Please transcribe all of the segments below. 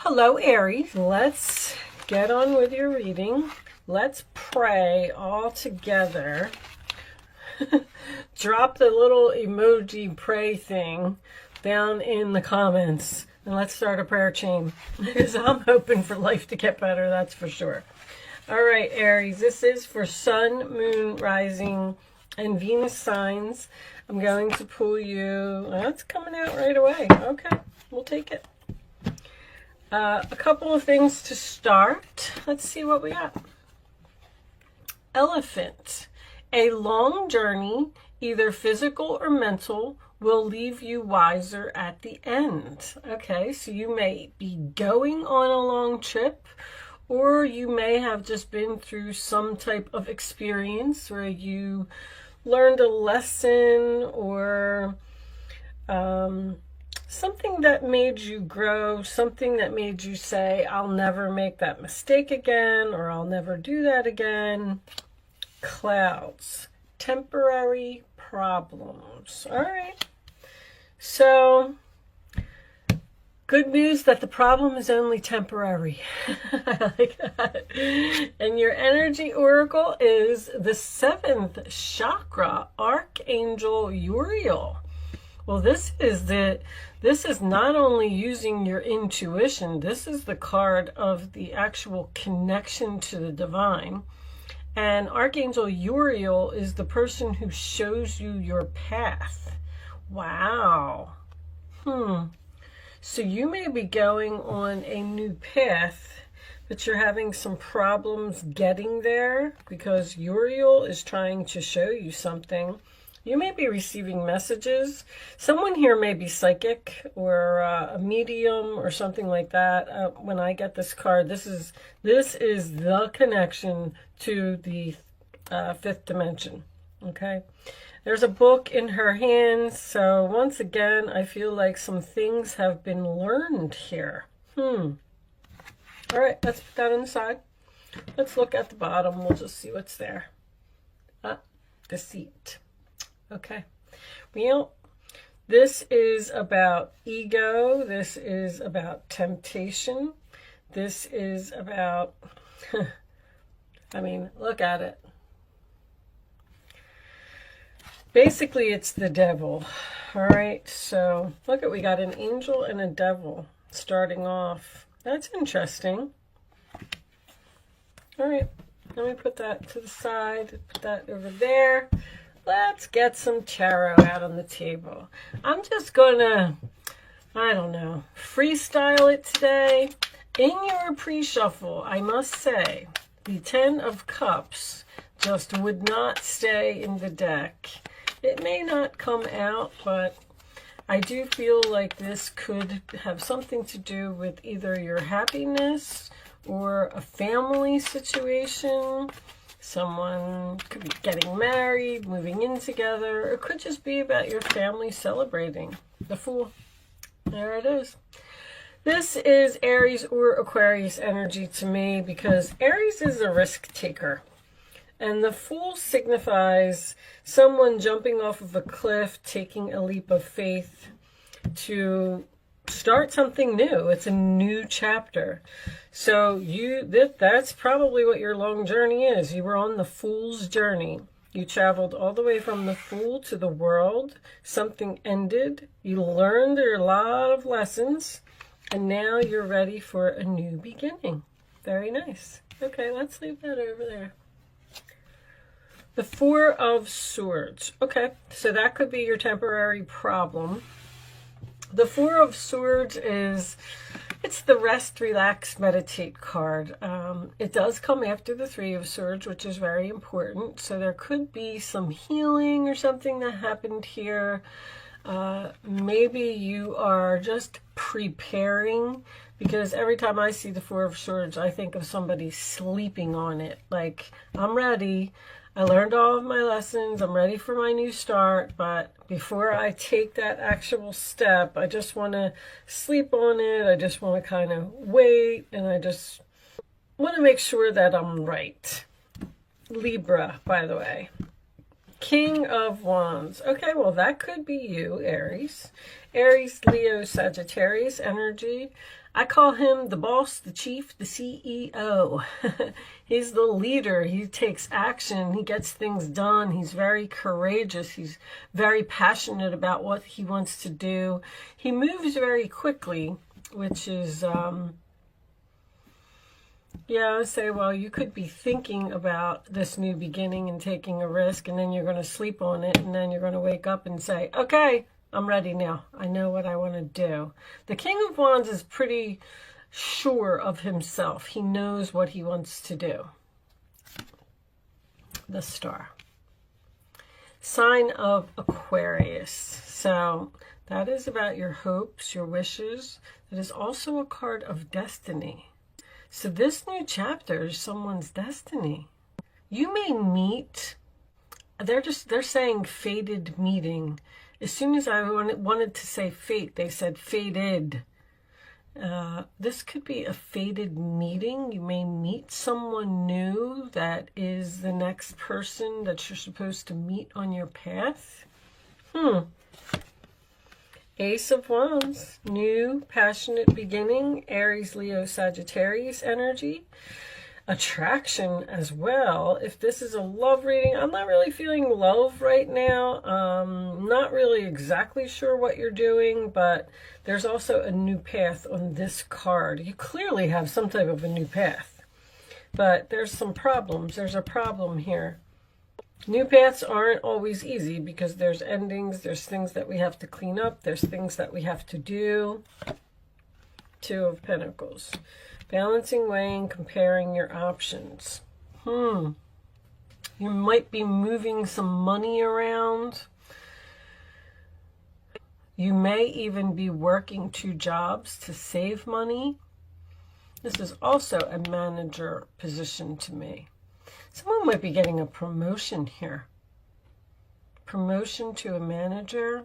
Hello, Aries. Let's get on with your reading. Let's pray all together. Drop the little emoji pray thing down in the comments and let's start a prayer chain because I'm hoping for life to get better, that's for sure. All right, Aries, this is for Sun, Moon, Rising, and Venus signs. I'm going to pull you. That's coming out right away. Okay, we'll take it. A couple of things to start. Let's see what we got. Elephant. A long journey, either physical or mental, will leave you wiser at the end. Okay, so you may be going on a long trip, or you may have just been through some type of experience where you learned a lesson or something that made you grow, something that made you say, I'll never make that mistake again, or I'll never do that again. Clouds, temporary problems. All right. So, good news that the problem is only temporary. I like that. And your energy oracle is the 7th chakra, Archangel Uriel. Well, this is not only using your intuition, this is the card of the actual connection to the divine. And Archangel Uriel is the person who shows you your path. Wow. So you may be going on a new path, but you're having some problems getting there because Uriel is trying to show you something. You may be receiving messages. Someone here may be psychic or a medium or something like that. When I get this card, this is the connection to the 5th dimension. Okay, there's a book in her hands. So once again, I feel like some things have been learned here. All right, let's put that on the side. Let's look at the bottom. We'll just see what's there. Deceit. Okay, well, this is about ego. This is about temptation. This is about, I mean, look at it. Basically, it's the devil. All right, so look at, we got an angel and a devil starting off. That's interesting. All right, let me put that to the side, put that over there. Let's get some tarot out on the table. I'm just gonna, I don't know, freestyle it today. In your pre-shuffle, I must say, the 10 of Cups just would not stay in the deck. It may not come out, but I do feel like this could have something to do with either your happiness or a family situation. Someone could be getting married, moving in together, or it could just be about your family celebrating. The Fool. There it is. This is Aries or Aquarius energy to me because Aries is a risk taker. And the Fool signifies someone jumping off of a cliff, taking a leap of faith to start something new. It's a new chapter. So that's probably what your long journey is. You were on the Fool's journey. You traveled all the way from the Fool to the world. Something ended. You learned a lot of lessons. And now you're ready for a new beginning. Very nice. Okay, let's leave that over there. The 4 of Swords. Okay, so that could be your temporary problem. The 4 of Swords is, it's the rest, relax, meditate card. It does come after the 3 of Swords, which is very important. So there could be some healing or something that happened here. Maybe you are just preparing, because every time I see the 4 of Swords, I think of somebody sleeping on it. Like, I'm ready. I learned all of my lessons. I'm ready for my new start. But before I take that actual step, I just want to sleep on it. I just want to kind of wait. And I just want to make sure that I'm right. Libra, by the way. King of Wands. Okay, well, that could be you, Aries. Aries, Leo, Sagittarius energy. I call him the boss, the chief, the CEO. He's the leader. He takes action. He gets things done. He's very courageous. He's very passionate about what he wants to do. He moves very quickly, which is, yeah, I would say, well, you could be thinking about this new beginning and taking a risk, and then you're going to sleep on it, and then you're going to wake up and say, okay, I'm ready now. I know what I want to do. The King of Wands is pretty sure of himself. He knows what he wants to do. The Star. Sign of Aquarius. So that is about your hopes, your wishes. It is also a card of destiny. So this new chapter is someone's destiny. You may meet, they're saying fated meeting. As soon as I wanted to say fate, they said fated. This could be a fated meeting. You may meet someone new that is the next person that you're supposed to meet on your path. Ace of Wands, new, passionate beginning, Aries, Leo, Sagittarius energy. Attraction as well. If this is a love reading, I'm not really feeling love right now. Not really exactly sure what you're doing, but there's also a new path on this card. You clearly have some type of a new path, but there's some problems. There's a problem here. New paths aren't always easy because there's endings, there's things that we have to clean up, there's things that we have to do. Two of Pentacles. Balancing, weighing, comparing your options. You might be moving some money around. You may even be working 2 jobs to save money. This is also a manager position to me. Someone might be getting a promotion here. Promotion to a manager.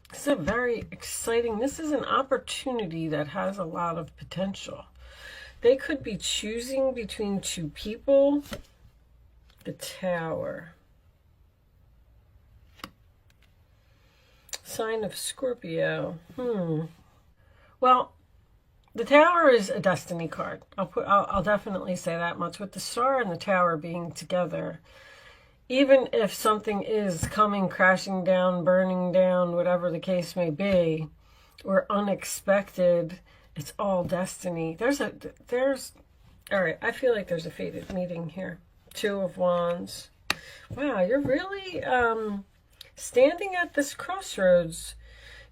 This is very exciting. This is an opportunity that has a lot of potential. They could be choosing between 2 people. The Tower. Sign of Scorpio. Well, the Tower is a destiny card. I'll definitely say that much. With the Star and the Tower being together, even if something is coming crashing down, burning down, whatever the case may be, or unexpected, it's all destiny. All right, I feel like there's a fated meeting here. 2 of Wands. Wow, you're really standing at this crossroads.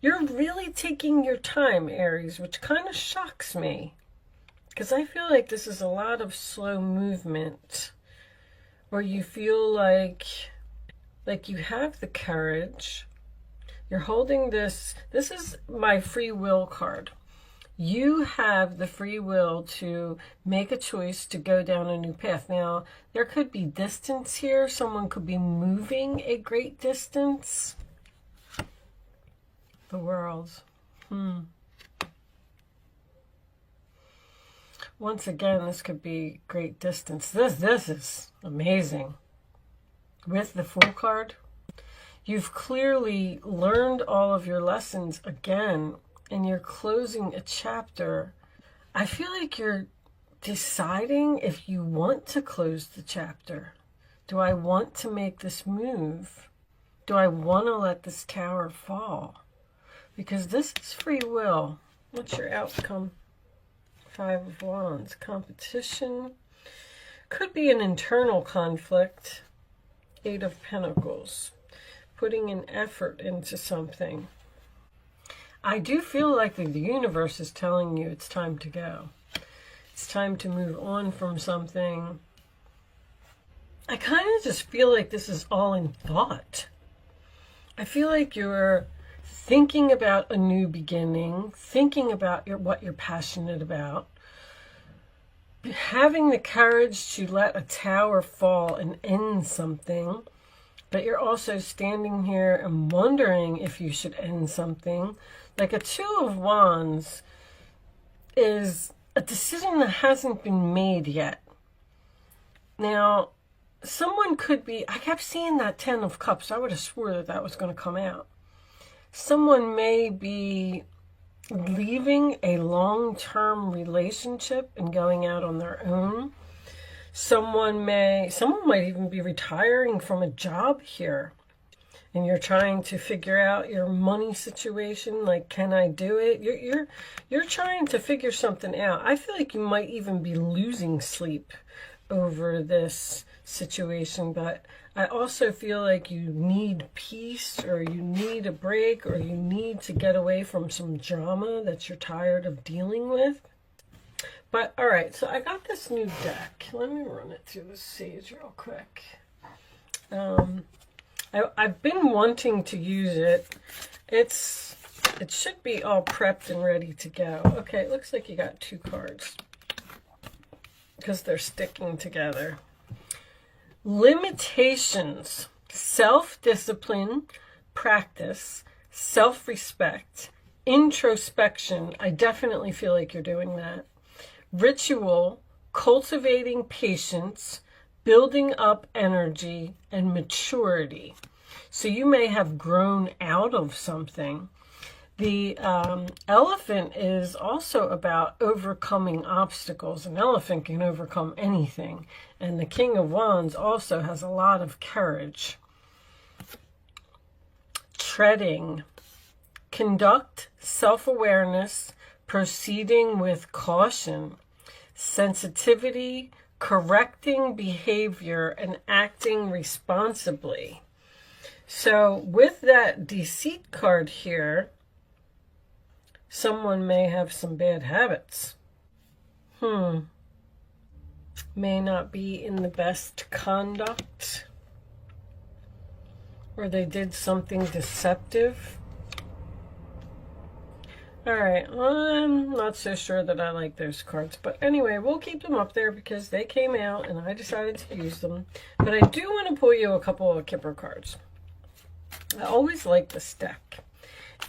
You're really taking your time, Aries, which kind of shocks me. Because I feel like this is a lot of slow movement. Or you feel like you have the courage. You're holding this. This is my free will card. You have the free will to make a choice to go down a new path. Now, there could be distance here. Someone could be moving a great distance. The World. Once again, this could be great distance. This is amazing. With the Fool card, you've clearly learned all of your lessons again, and you're closing a chapter. I feel like you're deciding if you want to close the chapter. Do I want to make this move? Do I want to let this tower fall? Because this is free will. What's your outcome? 5 of Wands. Competition. Could be an internal conflict. 8 of Pentacles. Putting an effort into something. I do feel like the universe is telling you it's time to go. It's time to move on from something. I kind of just feel like this is all in thought. I feel like you're thinking about a new beginning, thinking about what you're passionate about, having the courage to let a tower fall and end something, but you're also standing here and wondering if you should end something. Like a 2 of Wands is a decision that hasn't been made yet. Now, someone could be, I kept seeing that 10 of Cups. I would have swore that was going to come out. Someone may be leaving a long-term relationship and going out on their own. Someone might even be retiring from a job here, and you're trying to figure out your money situation. Like, can I do it? You're trying to figure something out. I feel like you might even be losing sleep over this situation, but I also feel like you need peace, or you need a break, or you need to get away from some drama that you're tired of dealing with. But all right, so I got this new deck. Let me run it through the sage real quick. I've been wanting to use it. It should be all prepped and ready to go. Okay, it looks like you got 2 cards because they're sticking together. Limitations, self-discipline, practice, self-respect, introspection. I definitely feel like you're doing that. Ritual, cultivating patience, building up energy, and maturity. So you may have grown out of something. The elephant is also about overcoming obstacles. An elephant can overcome anything. And the King of Wands also has a lot of courage. Treading. Conduct self-awareness, proceeding with caution. Sensitivity, correcting behavior, and acting responsibly. So with that deceit card here, someone may have some bad habits. May not be in the best conduct, or they did something deceptive. All right, I'm not so sure that I like those cards, but anyway, we'll keep them up there because they came out and I decided to use them. But I do want to pull you a couple of Kipper cards. I always like this deck.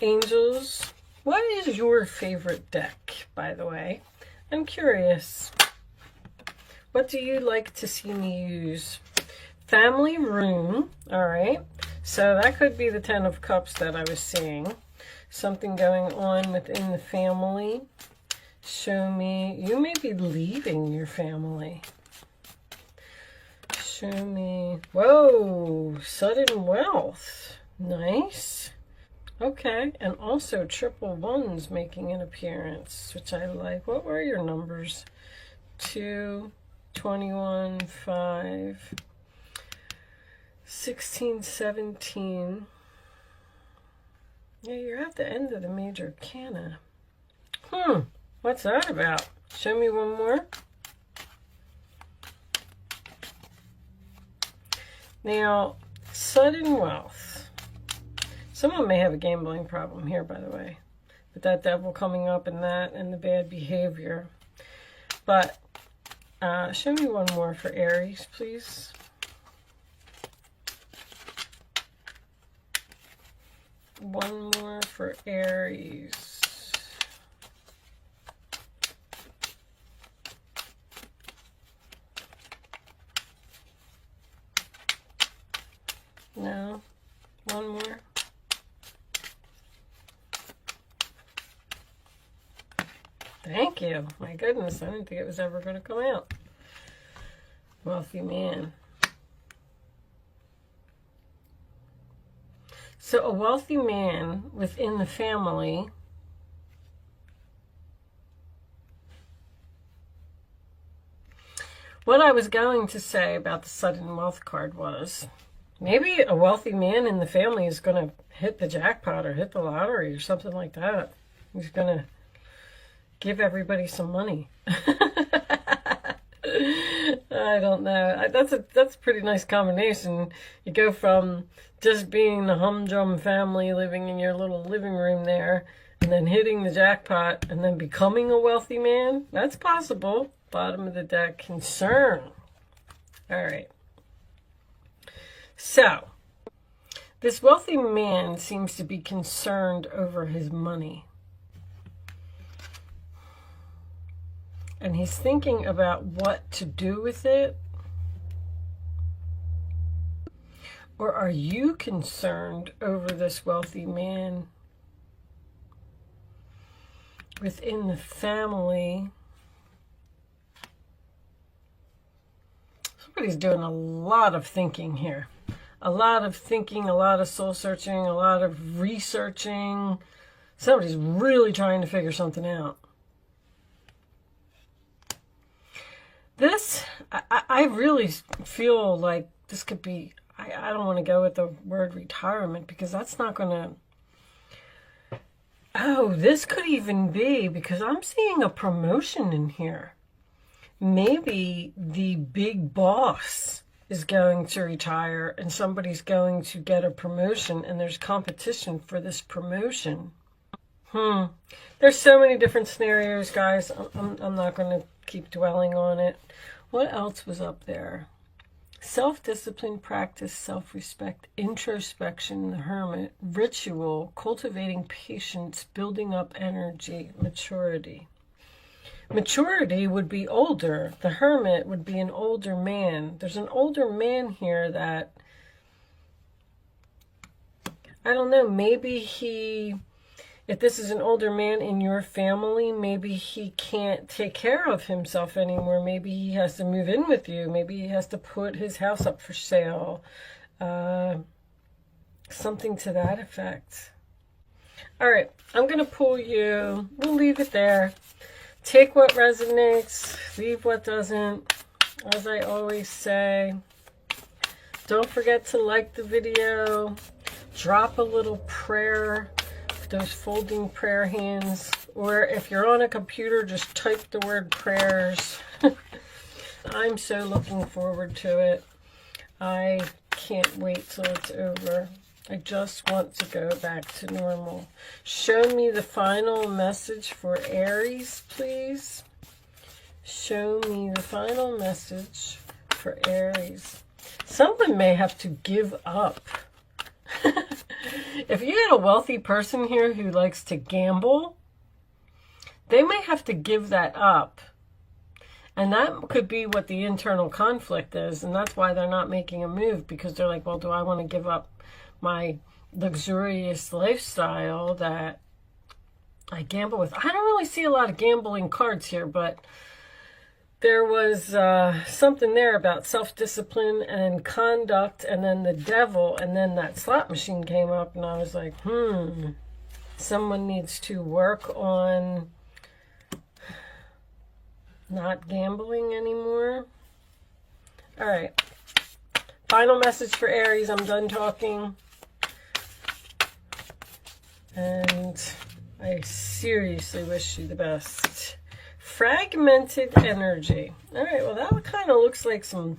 Angels. What is your favorite deck, by the way? I'm curious. What do you like to see me use? Family room. All right. So that could be the 10 of Cups that I was seeing. Something going on within the family. Show me. You may be leaving your family. Show me. Whoa. Sudden wealth. Nice. Okay, and also triple ones making an appearance, which I like. What were your numbers? 2, 21, 5, 16, 17. Yeah, you're at the end of the major arcana. What's that about? Show me one more. Now, sudden wealth. Someone may have a gambling problem here, by the way, with that devil coming up and that and the bad behavior. But show me one more for Aries, please. One more for Aries. No? One more? Thank you. My goodness, I didn't think it was ever going to come out. Wealthy man. So a wealthy man within the family what I was going to say about the sudden wealth card was maybe a wealthy man in the family is going to hit the jackpot or hit the lottery or something like that. He's going to give everybody some money. I don't know. That's a pretty nice combination. You go from just being the humdrum family living in your little living room there, and then hitting the jackpot, and then becoming a wealthy man. That's possible. Bottom of the deck, concern. All right. So, this wealthy man seems to be concerned over his money. And he's thinking about what to do with it. Or are you concerned over this wealthy man within the family. Somebody's doing a lot of thinking here. A lot of thinking, a lot of soul searching, a lot of researching. Somebody's really trying to figure something out. This, I really feel like this could be, I don't want to go with the word retirement because that's not going to, oh, this could even be, because I'm seeing a promotion in here. Maybe the big boss is going to retire and somebody's going to get a promotion and there's competition for this promotion. There's so many different scenarios, guys. I'm not going to keep dwelling on it. What else was up there? Self-discipline, practice, self-respect, introspection, the hermit, ritual, cultivating patience, building up energy, maturity. Maturity would be older. The hermit would be an older man. There's an older man here that, I don't know, maybe he, if this is an older man in your family, maybe he can't take care of himself anymore. Maybe he has to move in with you. Maybe he has to put his house up for sale. Something to that effect. All right, I'm going to pull you. We'll leave it there. Take what resonates, leave what doesn't. As I always say, don't forget to like the video. Drop a little prayer, those folding prayer hands. Or if you're on a computer, just type the word prayers. I'm so looking forward to it. I can't wait till it's over. I just want to go back to normal. Show me the final message for Aries, please. Show me the final message for Aries. Someone may have to give up. If you had a wealthy person here who likes to gamble, they may have to give that up. And that could be what the internal conflict is. And that's why they're not making a move, because they're like, well, do I want to give up my luxurious lifestyle that I gamble with? I don't really see a lot of gambling cards here, but there was something there about self-discipline and conduct, and then the devil, and then that slot machine came up, and I was like, someone needs to work on not gambling anymore. All right. Final message for Aries. I'm done talking. And I seriously wish you the best. Fragmented energy. All right, well, that kind of looks like some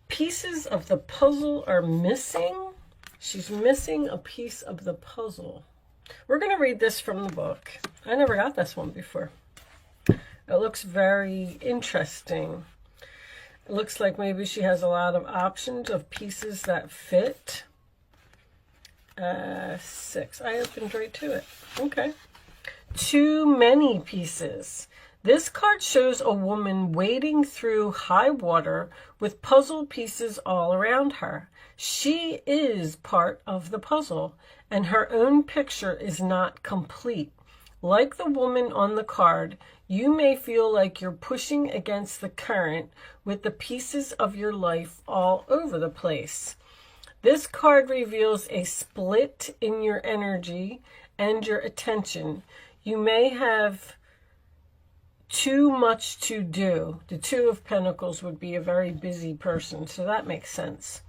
pieces of the puzzle are missing. She's missing a piece of the puzzle. We're going to read this from the book. I never got this one before. It looks very interesting. It looks like maybe she has a lot of options of pieces that fit. 6. I opened right to it. Okay. Too many pieces. This card shows a woman wading through high water with puzzle pieces all around her. She is part of the puzzle, and her own picture is not complete. Like the woman on the card, you may feel like you're pushing against the current with the pieces of your life all over the place. This card reveals a split in your energy and your attention. You may have too much to do. The Two of Pentacles would be a very busy person, so that makes sense.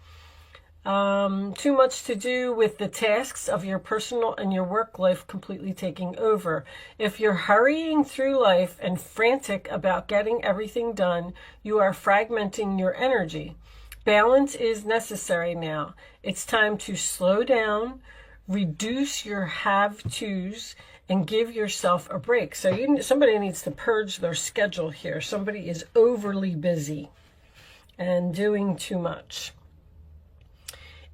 Too much to do with the tasks of your personal and your work life completely taking over. If you're hurrying through life and frantic about getting everything done, you are fragmenting your energy. Balance is necessary now. It's time to slow down, reduce your have-tos, and give yourself a break. So somebody needs to purge their schedule here. Somebody is overly busy and doing too much.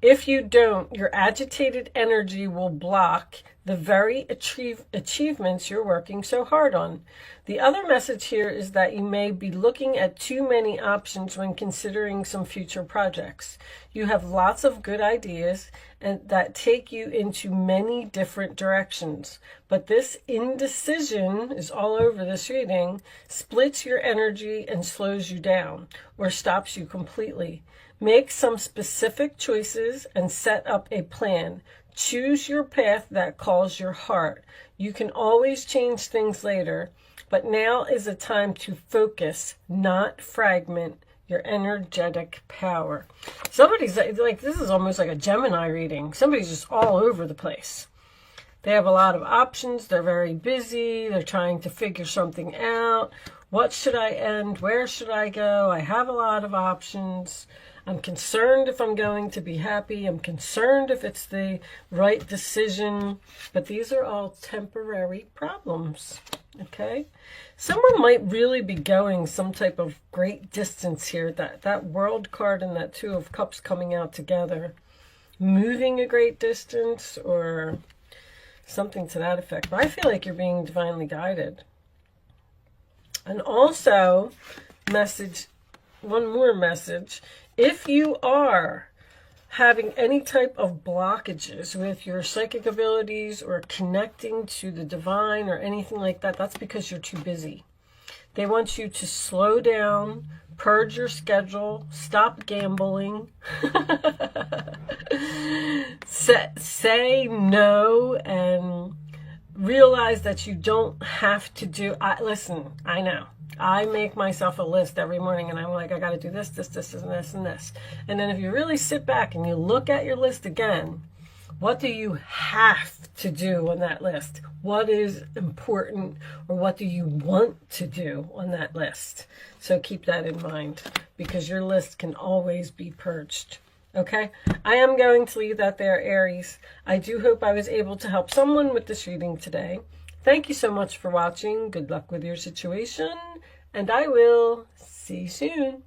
If you don't, your agitated energy will block the very achievements you're working so hard on. The other message here is that you may be looking at too many options when considering some future projects. You have lots of good ideas and that take you into many different directions. But this indecision is all over this reading, splits your energy and slows you down or stops you completely. Make some specific choices and set up a plan. Choose your path that calls your heart. You can always change things later, but now is a time to focus, not fragment your energetic power. Somebody's like, this is almost like a Gemini reading. Somebody's just all over the place. They have a lot of options. They're very busy. They're trying to figure something out. What should I end? Where should I go? I have a lot of options. I'm concerned if I'm going to be happy. I'm concerned if it's the right decision. But these are all temporary problems, okay? Someone might really be going some type of great distance here. That World card and that Two of Cups coming out together. Moving a great distance or something to that effect. But I feel like you're being divinely guided. And also, one more message. If you are having any type of blockages with your psychic abilities or connecting to the divine or anything like that, that's because you're too busy. They want you to slow down, purge your schedule, stop gambling, say no, and realize that you don't have to do. Listen, I know. I make myself a list every morning and I'm like, I got to do this, this, this, and this, and this. And then if you really sit back and you look at your list again, what do you have to do on that list? What is important, or what do you want to do on that list? So keep that in mind, because your list can always be purged. Okay, I am going to leave that there, Aries. I do hope I was able to help someone with this reading today. Thank you so much for watching. Good luck with your situation, and I will see you soon.